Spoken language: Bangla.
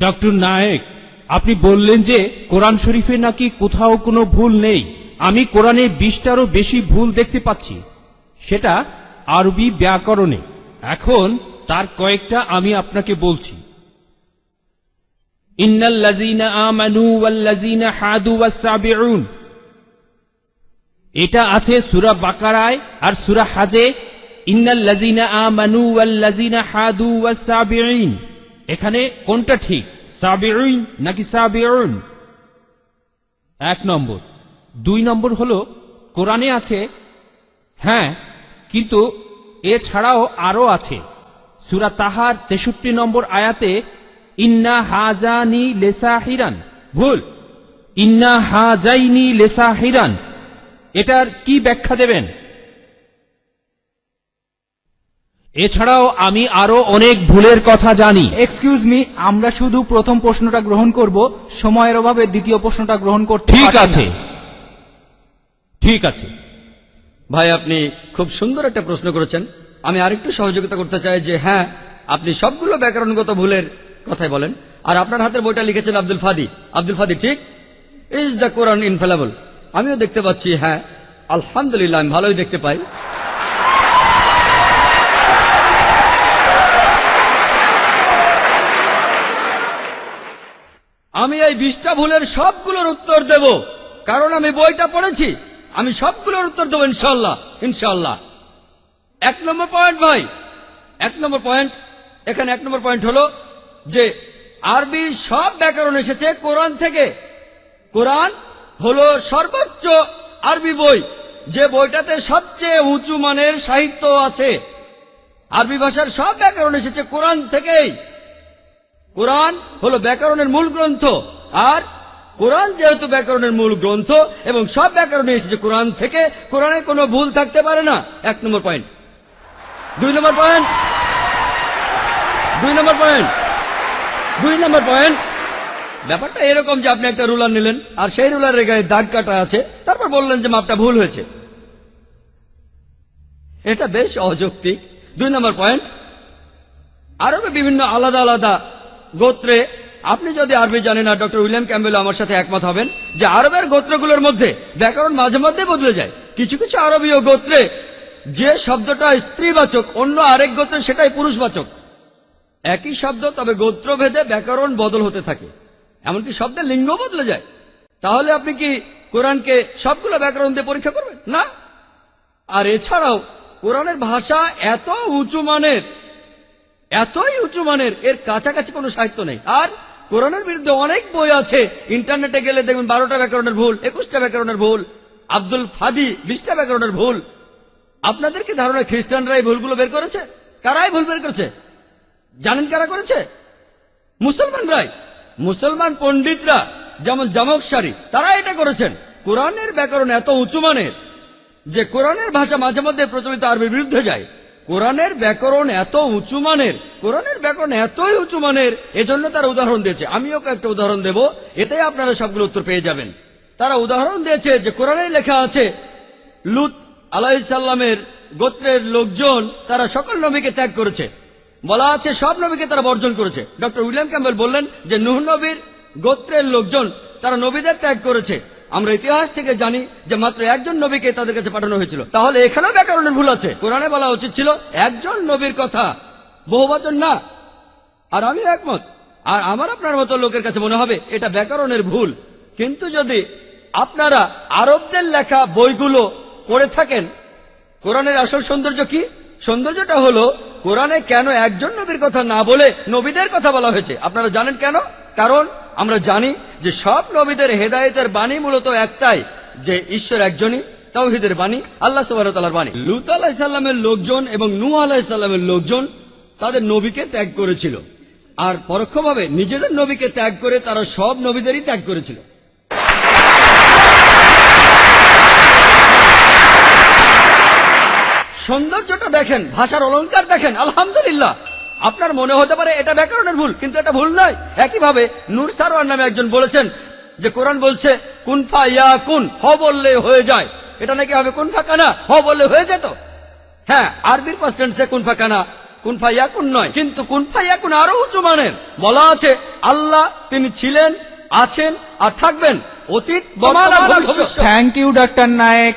ডক্টর নায়েক, আপনি বললেন যে কোরআন শরীফে নাকি কোথাও কোনো ভুল নেই। আমি কোরআনে 20টারও বেশি ভুল দেখতে পাচ্ছি, সেটা আরবি ব্যাকরণে। এখন তার কয়েকটা আমি আপনাকে বলছি। ইন্নাল্লাযীনা আমানু ওয়াল্লাযীনা হাদু ওয়াস-সাবিউন, এটা আছে সূরা বাকারায় আর সূরা হাজে। ইন্নাল্লাযীনা আমানু ওয়াল্লাযীনা হাদু ওয়াস-সাবিউন, এখানে কোনটা ঠিক, সাবিউন নাকি সাবিউন? 1 নম্বর। 2 নম্বর হলো কোরআনে আছে, হ্যাঁ, কিন্তু এছাড়াও আরো আছে। সূরা তাহার 63 নম্বর আয়াতে ইন্না হাজানি লেসাহিরান, ভুল, ইন্না হাজাইনি লেসাহিরান। এটার কি ব্যাখ্যা দেবেন? এছাড়াও আমি আরো অনেক ভুলের কথা জানি। এক্সকিউজ মি, আমরা শুধু প্রথম প্রশ্নটা গ্রহণ করব, সময়ের অভাবে দ্বিতীয় প্রশ্নটা গ্রহণ করতে ঠিক পারছি না। আছে, ঠিক আছে। ভাই, আপনি খুব সুন্দর একটা প্রশ্ন করেছেন। আমি আরেকটু সহযোগিতা করতে চাই যে হ্যাঁ, আপনি সবগুলো ব্যাকরণগত ভুলের কথাই বলেন, আর আপনার হাতের বইটা লিখেছেন আব্দুল ফাদি। আব্দুল ফাদি ঠিক, ইজ দ্য কোরআন ইনফেলেবল? আমিও দেখতে পাচ্ছি, হ্যাঁ, আলহামদুলিল্লাহ, আমি ভালোই দেখতে পাই। আমি এই 20টা ভুলের সবগুলোর উত্তর দেব, কারণ আমি বইটা পড়েছি। আমি সবগুলোর উত্তর দেবো ইনশাল্লাহ, ইনশাল্লাহ। 1 নম্বর পয়েন্ট ভাই, 1 নম্বর পয়েন্ট, এখানে 1 নম্বর পয়েন্ট হলো যে আরবির সব ব্যাকরণ এসেছে কোরআন থেকে। কোরআন হলো সর্বোচ্চ আরবি বই, যে বইটাতে সবচেয়ে উঁচু মানের সাহিত্য আছে। আরবি ভাষার সব ব্যাকরণ এসেছে কোরআন থেকেই। কোরআন হলো ব্যাকরণের মূল গ্রন্থ, আর কোরআন যেহেতু ব্যাকরণের মূল গ্রন্থ এবং সব ব্যাকরণে এসেছে কোরআন থেকে, কোরআনে কোনো ভুল থাকতে পারে না। 1 নম্বর পয়েন্ট। 2 নম্বর পয়েন্ট, 2 নম্বর পয়েন্ট, 2 নম্বর পয়েন্ট। ব্যাপারটা এরকম যে আপনি একটা রুলার নিলেন, আর সেই রুলারের গায়ে দাগ কাটা আছে, তারপর বললেন যে মাপটা ভুল হয়েছে। এটা বেশ অযৌক্তিক। 2 নম্বর পয়েন্ট, আরবে বিভিন্ন আলাদা আলাদা গোত্রে, আপনি যদি আরবি জানেন, আর ডক্টর উইলিয়াম ক্যাম্বেল আমার সাথে একমত হবেন যে আরবের গোত্রগুলোর মধ্যে ব্যাকরণ মাঝে মধ্যে বদলে যায়। কিছু কিছু আরবীয় গোত্রে যে শব্দটা স্ত্রীবাচক, অন্য আরেক গোত্রে সেটাই পুরুষবাচক। একই শব্দ, তবে গোত্রভেদে ব্যাকরণ বদল হতে থাকে, এমনকি শব্দের লিঙ্গ বদলে যায়। তাহলে আপনি কি কোরআনকে সবগুলো ব্যাকরণ দিয়ে পরীক্ষা করবেন? না। আর এছাড়াও কোরআনের ভাষা এত উঁচু মানের, এতই উঁচু মানের, এর কাছাকাছি কোনো সাহিত্য নেই। আর কোরআনের বিরুদ্ধে অনেক বই আছে, ইন্টারনেটে গেলে দেখবেন 12টা ব্যাকরণের ভুল, 21টা ব্যাকরণের ভুল, আব্দুল ফাদি 20টা ব্যাকরণের ভুল। আপনাদের কি ধারণা খ্রিস্টানরা এই ভুলগুলো বের করেছে? কারাই ভুল বের করেছে? জানেন কারা করেছে? মুসলমানরাই। মুসলমান পণ্ডিতরা, যেমন জামকশারি, তারা এটা করেছেন। কোরআনের ব্যাকরণ এত উঁচু মানের যে কোরআনের ভাষা মাঝে মধ্যে প্রচলিত আরবির বিরুদ্ধে যায়। কোরআনের ব্যাকরণ এত উঁচু মানের, কোরআনের ব্যাকরণ এতই উঁচু মানের, এজন্য তারা উদাহরণ দিয়েছে। আমিও একটা উদাহরণ দেব, এতে আপনারা সবগুলো উত্তর পেয়ে যাবেন। তারা উদাহরণ দিয়েছে যে কোরআনে লেখা আছে লূত আলাইহিস সালামের গোত্রের লোকজন তারা সকল নবীকে ত্যাগ করেছে। বলা আছে সব নবীকে তারা বর্জন করেছে। ডক্টর উইলিয়াম ক্যাম্বেল বললেন যে নূহ নবীর গোত্রের লোকজন তারা নবীদের ত্যাগ করেছে। আমরা ইতিহাস থেকে জানি যে মাত্র একজন নবীকে তাদের কাছে পাঠানো হয়েছিল। তাহলে এখানেও ব্যাকরণের ভুল আছে। কোরআনে বলা উচিত ছিল একজন নবীর কথা, বহুবচন না। আর আমি একমত, আর আমার আপনার মতো লোকের কাছে মনে হবে এটা ব্যাকরণের ভুল। কিন্তু যদি আপনারা আরবদের লেখা বইগুলো পড়ে থাকেন, কোরআনের আসল সৌন্দর্য কি? সৌন্দর্যটা হলো কোরআনে কেন একজন নবীর কথা না বলে নবীদের কথা বলা হয়েছে। আপনারা জানেন কেন? কারণ আমরা জানি যে সব নবীদের হেদায়েতের বাণী মূলত একটাই, যে ঈশ্বর একজনই, তাওহীদের বাণী, আল্লাহ সুবহানাহু ওয়া তাআলার বাণী। লূত আলাইহিস সালামের লোকজন এবং নূহ আলাইহিস সালামের লোকজন তাদের নবীকে ত্যাগ করেছিল, আর পরোক্ষভাবে নিজেদের নবীকে ত্যাগ করে তারা সব নবীদেরই ত্যাগ করেছিল। সৌন্দর্যটা দেখেন, ভাষার অলংকার দেখেন, আলহামদুলিল্লাহ। আপনার মনে হতে পারে এটা ব্যাকরণের ভুল, কিন্তু এটা ভুল নয়। একইভাবে নূর সারওয়ার নামে একজন বলেছেন যে কোরআন বলছে কুন ফা ইয়াকুন, হ বললে হয়ে যায়। এটা নাকি হবে কুন ফা কানা, হ বললে হয়ে যেত। হ্যাঁ, আরবির পাস্ট টেন্সে কুন ফা কানা, কুন ফায়াকুন নয়, কিন্তু কুন ফায়াকুন আরো উঁচু মানের। বলা আছে আল্লাহ তিনি ছিলেন, আছেন আর থাকবেন, অতীত বর্তমান আর ভবিষ্যৎ। Thank you doctor Naik.